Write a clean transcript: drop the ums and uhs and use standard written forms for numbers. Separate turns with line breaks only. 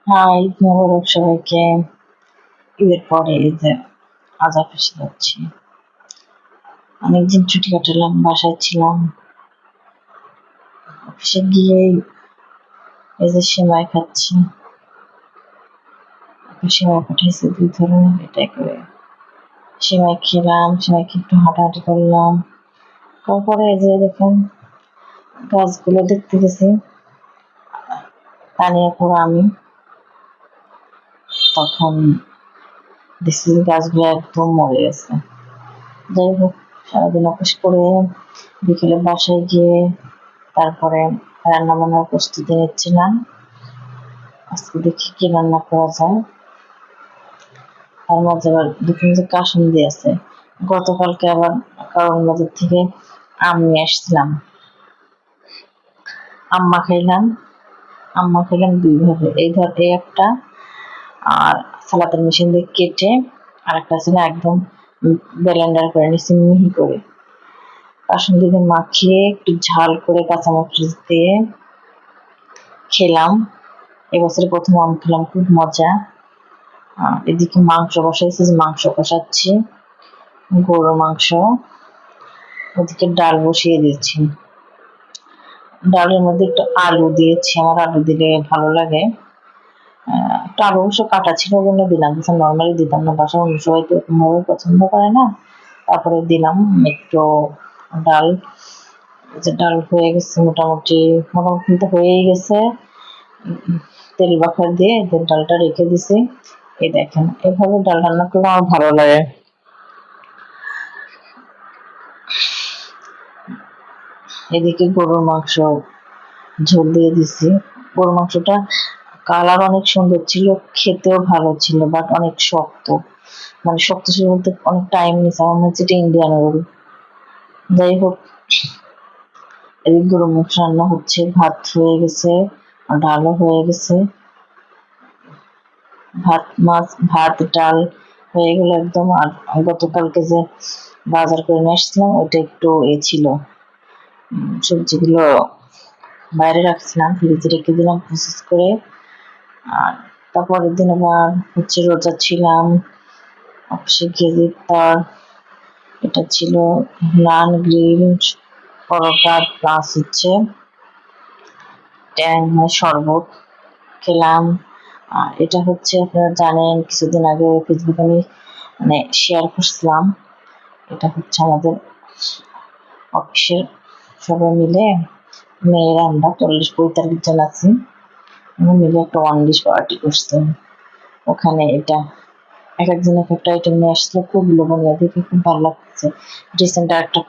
High, মোবারক সবাইকে। ঈদের পরে এই যে আজ অফিসে যাচ্ছি। অনেকদিন ছুটি কাটালাম, বাসায় ছিলাম। অফিসে গিয়েই এই যে সেমাই খাচ্ছি। সেমাই পাঠাইছে 2 ধরনের, এটাই করে সেমাই খেলাম। সেমাই খেয়ে একটু হাঁটাহাঁটি করলাম। তারপরে এই যে দেখেন গাছগুলো দেখতে গেছি। তানিয়া পুরো আমি তখন দেখছি যে গাছগুলো একদম মরে গেছে। যাই হোক, সারাদিন অফিস করে বিকেলে বাসায় গিয়ে তারপরে রান্না বান্নার প্রস্তুতি নিচ্ছিলাম। আজকে দেখি কি রান্না করা যায়। তার মাঝে আবার দেখুন যে কাসুন্দি আছে। গতকালকে আবার কারণ বাজার থেকে আম নিয়ে আসছিলাম। আম্মা খাইলাম 2 ভাবে। এই একটা, আর সালাতের মেশিন দিয়ে কেটে আর একটা ছিল একদম ব্লেন্ডার করে নিচ্ছি মিহি করে। কাসুন্দি দিয়ে মাখিয়ে একটু ঝাল করে কাঁচামরিচ দিয়ে খেলাম। এবছরে প্রথম আম খেলাম, খুব মজা। এদিকে মাংস বসাইছি, যে মাংস কষাচ্ছি, গরুর মাংস। ওদিকে ডাল বসিয়ে দিয়েছি। ডালের মধ্যে একটু আলু দিয়েছি, আমার আলু দিলে ভালো লাগে। একটু আলু অবশ্য কাটা ছিল, ওই জন্য দিলাম, নর্মালি দিতাম না, বাসার অন্য সবাই তো এরকম ভাবে পছন্দ করে না। তারপরে দিলাম একটু ডাল। যে ডাল হয়ে গেছে মোটামুটি তো হয়েই গেছে। তেল বাখার দিয়ে ডালটা রেখে দিছি। এই দেখেন, এভাবে ডাল রান্না করলে আমার ভালো লাগে। এদিকে গরুর মাংস ঝোল দিয়ে দিছি। গরুর মাংসটা কালার অনেক সুন্দর ছিল, খেতেও ভালো ছিল, বাট অনেক শক্ত। মানে শক্ত ছিল বলতে অনেক টাইম নিছে, আমার মনে হচ্ছে এটা ইন্ডিয়ান গরু। যাই হোক, এদিকে গরুর মাংস রান্না হচ্ছে, ভাত হয়ে গেছে, ডালও হয়ে গেছে। ভাত ডাল হয়ে গেল একদম। আর গতকালকে যে বাজার করে নিয়ে আসছিলাম ওইটা একটু ছিল, সবজিগুলো বাইরে রাখছিলাম, ফ্রিজে রেখে দিলাম প্রসেস করে। আর তারপরের দিন আবার হচ্ছে রোজা ছিলাম, অফিসে গিয়ে ইফতার। এটা ছিল নান, গ্রিল, পরোটা প্লাস হচ্ছে শরবত খেলাম। আর এটা হচ্ছে আপনারা জানেন, কিছুদিন আগে ফেসবুকে আমি মানে শেয়ার করছিলাম। এটা হচ্ছে আমাদের অফিসের সবাই মিলে, মেয়েরা আমরা 40-45 জন আছি, আমরা মিলে একটা 1 ডিশ পার্টি করছিলাম। ওখানে এটা এক একজন এক একটা আইটেম নিয়ে আসছিল, খুব লোভনীয়, দেখে খুব ভালো লাগছে। রিসেন্ট একটা